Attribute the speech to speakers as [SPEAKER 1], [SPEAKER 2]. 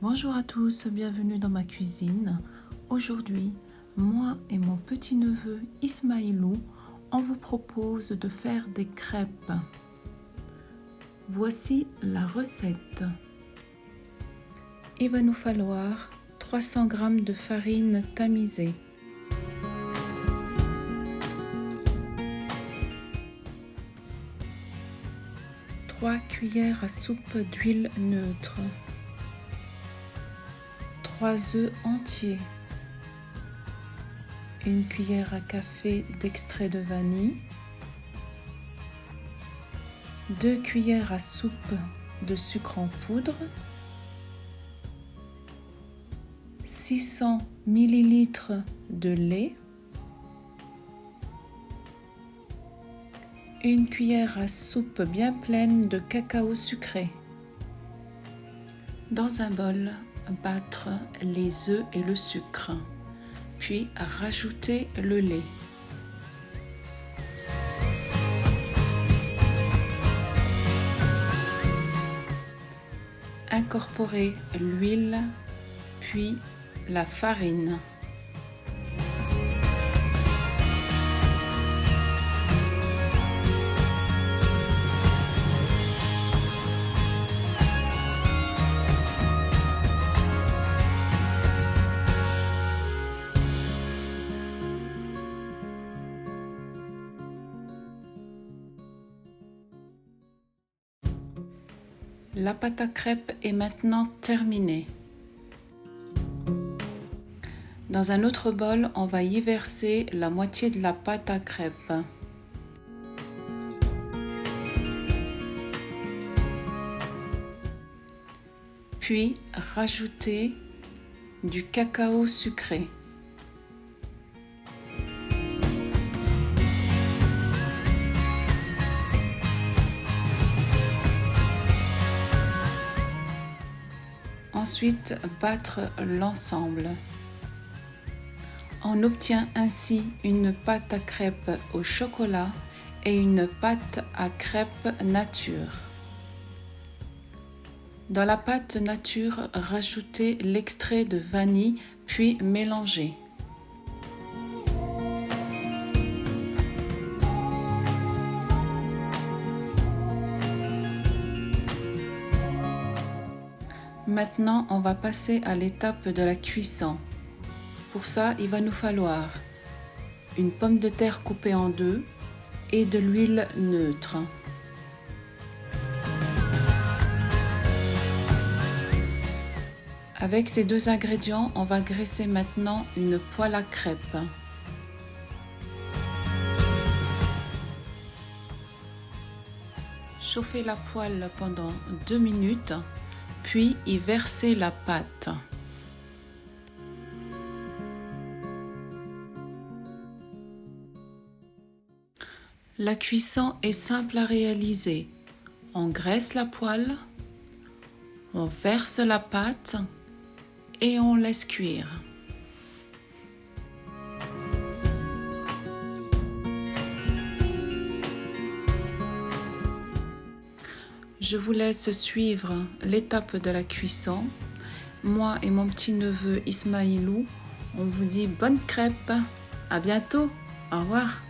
[SPEAKER 1] Bonjour à tous, bienvenue dans ma cuisine. Aujourd'hui, moi et mon petit-neveu Ismaïlou, on vous propose de faire des crêpes. Voici la recette. Il va nous falloir 300 g de farine tamisée, 3 cuillères à soupe d'huile neutre, 3 œufs entiers, 1 cuillère à café d'extrait de vanille, 2 cuillères à soupe de sucre en poudre, 600 ml de lait, 1 cuillère à soupe bien pleine de cacao sucré. Dans un bol, battre les œufs et le sucre, puis rajouter le lait. Incorporer l'huile, puis la farine. La pâte à crêpes est maintenant terminée. Dans un autre bol, on va y verser la moitié de la pâte à crêpes. Puis rajouter du cacao sucré. Ensuite, battre l'ensemble. On obtient ainsi une pâte à crêpes au chocolat et une pâte à crêpes nature. Dans la pâte nature, rajoutez l'extrait de vanille puis mélangez. Maintenant, on va passer à l'étape de la cuisson. Pour ça, il va nous falloir une pomme de terre coupée en deux et de l'huile neutre. Avec ces deux ingrédients, on va graisser maintenant une poêle à crêpes. Chauffez la poêle pendant 2 minutes. Puis y verser la pâte. La cuisson est simple à réaliser. On graisse la poêle, on verse la pâte et on laisse cuire. Je vous laisse suivre l'étape de la cuisson. Moi et mon petit-neveu Ismaïlou, on vous dit bonne crêpe. À bientôt. Au revoir.